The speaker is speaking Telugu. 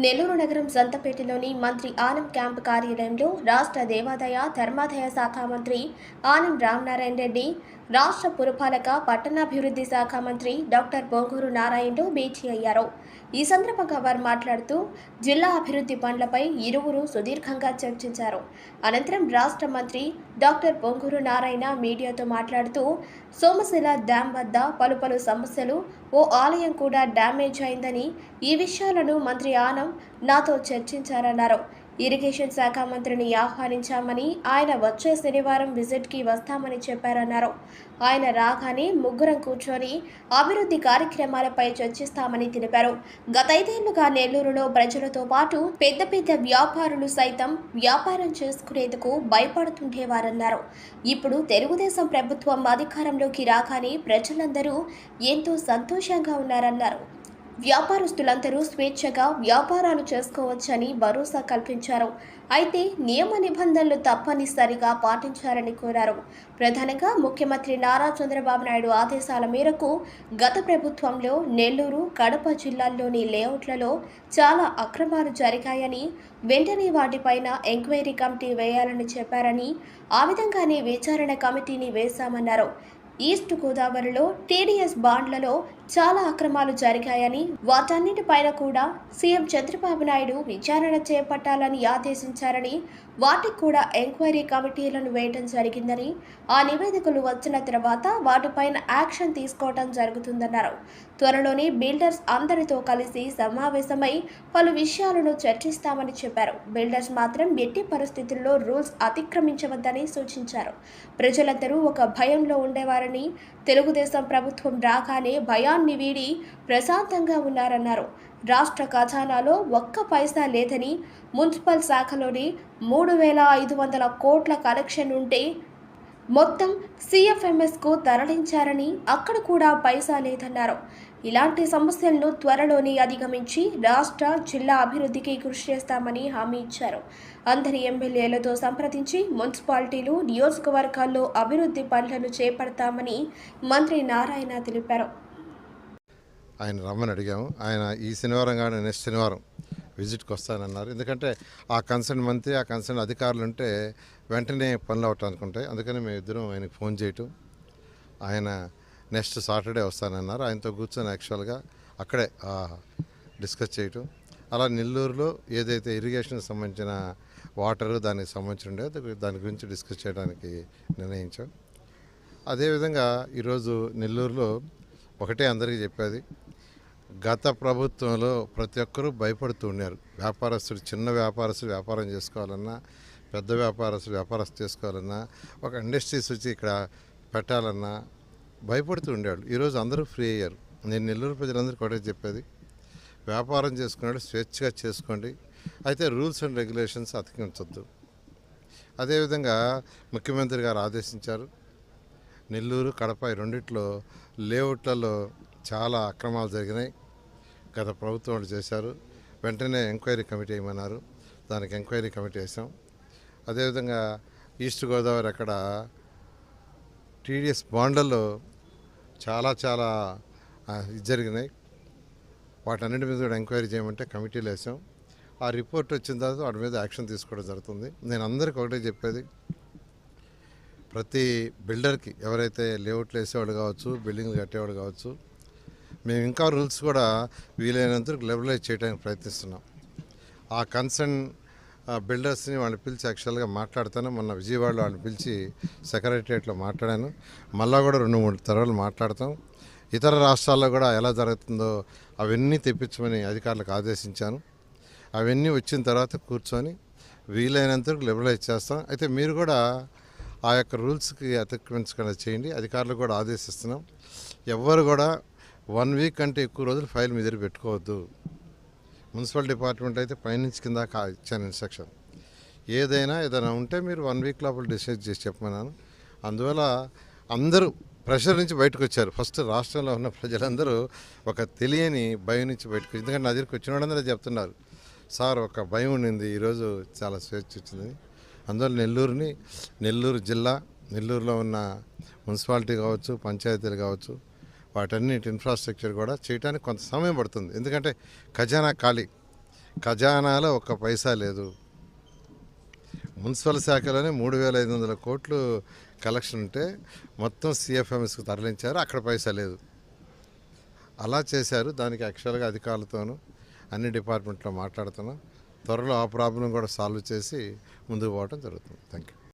నెల్లూరు నగరం సంతపేటలోని మంత్రి ఆనం క్యాంపు కార్యాలయంలో రాష్ట్ర దేవాదాయ ధర్మాదాయ శాఖ మంత్రి ఆనం రామనారాయణ రెడ్డి, రాష్ట్ర పురపాలక పట్టణాభివృద్ధి శాఖ మంత్రి డాక్టర్ పొంగూరు నారాయణలు భేటీ అయ్యారు. ఈ సందర్భంగా వారు మాట్లాడుతూ జిల్లా అభివృద్ధి పనులపై ఇరువురు సుదీర్ఘంగా చర్చించారు. అనంతరం రాష్ట్ర మంత్రి డాక్టర్ పొంగూరు నారాయణ మీడియాతో మాట్లాడుతూ సోమశిల డ్యాం వద్ద పలు సమస్యలు, ఓ ఆలయం కూడా డ్యామేజ్ అయిందని, ఈ విషయాలను మంత్రి ఆనం నాతో చర్చించారన్నారు. ఇరిగేషన్ శాఖ మంత్రిని ఆహ్వానించామని, ఆయన వచ్చే శనివారం విజిట్కి వస్తామని చెప్పారన్నారు. ఆయన రాగానే ముగ్గురం కూర్చొని అభివృద్ధి కార్యక్రమాలపై చర్చిస్తామని తెలిపారు. గత 5 ఏళ్లుగా నెల్లూరులో ప్రజలతో పాటు పెద్ద వ్యాపారులు సైతం వ్యాపారం చేసుకునేందుకు భయపడుతుండేవారన్నారు. ఇప్పుడు తెలుగుదేశం ప్రభుత్వం అధికారంలోకి రాగానే ప్రజలందరూ ఎంతో సంతోషంగా ఉన్నారన్నారు. వ్యాపారస్తులందరూ స్వేచ్ఛగా వ్యాపారాలు చేసుకోవచ్చని భరోసా కల్పించారు. అయితే నియమ నిబంధనలు తప్పనిసరిగా పాటించాలని కోరారు. ప్రధానంగా ముఖ్యమంత్రి నారా చంద్రబాబు నాయుడు ఆదేశాల మేరకు గత ప్రభుత్వంలో నెల్లూరు, కడప జిల్లాల్లోని లేఅవుట్లలో చాలా అక్రమాలు జరిగాయని, వెంటనే వాటిపైన ఎంక్వైరీ కమిటీ వేయాలని చెప్పారని, ఆ విధంగానే విచారణ కమిటీని వేశామన్నారు. ఈస్ట్ గోదావరిలో టీడీఎస్ బాండ్లలో చాలా అక్రమాలు జరిగాయని, వాటన్నిటిపైన కూడా సీఎం చంద్రబాబు నాయుడు విచారణ చేపట్టాలని ఆదేశించారని, వాటికి కూడా ఎంక్వైరీ కమిటీలను వేయడం జరిగిందని, ఆ నివేదికలు వచ్చిన తర్వాత వాటిపైన యాక్షన్ తీసుకోవడం జరుగుతుందన్నారు. త్వరలోనే బిల్డర్స్ అందరితో కలిసి సమావేశమై పలు విషయాలను చర్చిస్తామని చెప్పారు. బిల్డర్స్ మాత్రం ఎట్టి పరిస్థితుల్లో రూల్స్ అతిక్రమించవద్దని సూచించారు. ప్రజలందరూ ఒక భయంలో ఉండేవారని, తెలుగుదేశం ప్రభుత్వం రాగానే భయాన్ని వీడి ప్రశాంతంగా ఉన్నారన్నారు. రాష్ట్ర ఖజానాలో ఒక్క పైసా లేదని, మున్సిపల్ శాఖలోని 3,500 కోట్ల కలెక్షన్ ఉంటే మొత్తం సిఎఫ్ఎంఎస్కు తరలించారని, అక్కడ కూడా పైసా లేదన్నారు. ఇలాంటి సమస్యలను త్వరలోనే అధిగమించి రాష్ట్ర, జిల్లా అభివృద్ధికి కృషి చేస్తామని హామీ ఇచ్చారు. అందరి ఎమ్మెల్యేలతో సంప్రదించి మున్సిపాలిటీలు, నియోజకవర్గాల్లో అభివృద్ధి పనులను చేపడతామని మంత్రి నారాయణ తెలిపారు. ఆయన రమ్మని అడిగాము. ఆయన ఈ శనివారం కానీ నెక్స్ట్ శనివారం విజిట్కి వస్తానన్నారు. ఎందుకంటే ఆ కన్సర్న్ మంత్రి, ఆ కన్సర్న్ అధికారులు ఉంటే వెంటనే పనులు అవటానికి ఉంటాయి. అందుకని మేము ఇద్దరం ఆయనకు ఫోన్ చేయటం, ఆయన నెక్స్ట్ సాటర్డే వస్తానన్నారు. ఆయనతో కూర్చొని యాక్చువల్గా అక్కడే డిస్కస్ చేయటం, అలా నెల్లూరులో ఏదైతే ఇరిగేషన్కి సంబంధించిన వాటరు దానికి సంబంధించి ఉండేదో దాని గురించి డిస్కస్ చేయడానికి నిర్ణయించాం. అదేవిధంగా ఈరోజు నెల్లూరులో ఒకటే అందరికీ చెప్పేది, గత ప్రభుత్వంలో ప్రతి ఒక్కరూ భయపడుతూ ఉన్నారు. వ్యాపారస్తుడు, చిన్న వ్యాపారస్తుడు వ్యాపారం చేసుకోవాలన్నా, పెద్ద వ్యాపారస్తుడు వ్యాపారం చేసుకోవాలన్నా, ఒక ఇండస్ట్రీస్ వచ్చి ఇక్కడ పెట్టాలన్నా భయపడుతూ ఉండేవాళ్ళు. ఈరోజు అందరూ ఫ్రీ అయ్యారు. నేను నెల్లూరు ప్రజలందరికీ ఒకటే చెప్పేది, వ్యాపారం చేసుకున్నాడు స్వేచ్ఛగా చేసుకోండి, అయితే రూల్స్ అండ్ రెగ్యులేషన్స్ అతికించొద్దు. అదేవిధంగా ముఖ్యమంత్రి గారు ఆదేశించారు, నెల్లూరు, కడప ఈ రెండిట్లో లేఅవుట్లలో చాలా అక్రమాలు జరిగినాయి, గత ప్రభుత్వం వాళ్ళు చేశారు, వెంటనే ఎంక్వైరీ కమిటీ వేయమన్నారు. దానికి ఎంక్వైరీ కమిటీ వేసాం. అదేవిధంగా ఈస్ట్ గోదావరి అక్కడ టీడీఎస్ బాండ్లలో చాలా జరిగినాయి, వాటన్నిటి మీద కూడా ఎంక్వైరీ చేయమంటే కమిటీలు వేసాం. ఆ రిపోర్ట్ వచ్చిన తర్వాత వాటి మీద యాక్షన్ తీసుకోవడం జరుగుతుంది. నేను అందరికీ ఒకటే చెప్పేది, ప్రతి బిల్డర్కి, ఎవరైతే లేఅవుట్లు వేసేవాళ్ళు కావచ్చు, బిల్డింగ్లు కట్టేవాళ్ళు కావచ్చు, మేము ఇంకా రూల్స్ కూడా వీలైనంత లిబరలైజ్ చేయడానికి ప్రయత్నిస్తున్నాం. ఆ కన్సర్న్ బిల్డర్స్ని వాళ్ళని పిలిచి యాక్చువల్గా మాట్లాడతాను. మొన్న విజయవాడలో వాళ్ళని పిలిచి సెక్రటరియట్లో మాట్లాడాను. మళ్ళా కూడా 2-3 తరాలు మాట్లాడతాం. ఇతర రాష్ట్రాల్లో కూడా ఎలా జరుగుతుందో అవన్నీ తెప్పించమని అధికారులకు ఆదేశించాను. అవన్నీ వచ్చిన తర్వాత కూర్చొని వీలైనంత లిబరలైజ్ చేస్తాం. అయితే మీరు కూడా ఆ యొక్క రూల్స్కి అతిక్రమించకుండా చేయండి. అధికారులు కూడా ఆదేశిస్తున్నాం. ఎవ్వరు కూడా 1 వీక్ కంటే ఎక్కువ రోజులు ఫైల్ మీ దగ్గర పెట్టుకోవద్దు. మున్సిపల్ డిపార్ట్మెంట్ అయితే పైనుంచి కింద ఇచ్చాను ఇన్స్ట్రక్షన్. ఏదైనా ఉంటే మీరు 1 వీక్ లోపల డిసైడ్ చేసి చెప్పమన్నాను. అందువల్ల అందరూ ప్రెషర్ నుంచి బయటకు వచ్చారు. ఫస్ట్ రాష్ట్రంలో ఉన్న ప్రజలందరూ ఒక తెలియని భయం నుంచి బయటకు, ఎందుకంటే నా దగ్గరికి వచ్చిన వాళ్ళందరూ చెప్తున్నారు, సార్ ఒక భయం ఉండింది, ఈరోజు చాలా స్వేచ్ఛ వచ్చింది. అందువల్ల నెల్లూరు జిల్లా, నెల్లూరులో ఉన్న మున్సిపాలిటీ కావచ్చు, పంచాయతీలు కావచ్చు, వాటన్నిటి ఇన్ఫ్రాస్ట్రక్చర్ కూడా చేయడానికి కొంత సమయం పడుతుంది. ఎందుకంటే ఖజానా ఖాళీ, ఖజానాలో ఒక్క పైసా లేదు. మున్సిపల్ శాఖలోనే 3,500 కోట్లు కలెక్షన్ ఉంటే మొత్తం సిఎఫ్ఎంఎస్కి తరలించారు, అక్కడ పైసా లేదు. అలా చేశారు. దానికి యాక్చువల్గా అధికారులతోనూ అన్ని డిపార్ట్మెంట్లో మాట్లాడుతున్నాం. త్వరలో ఆ ప్రాబ్లం కూడా సాల్వ్ చేసి ముందుకు పోవడం జరుగుతుంది. Thank you.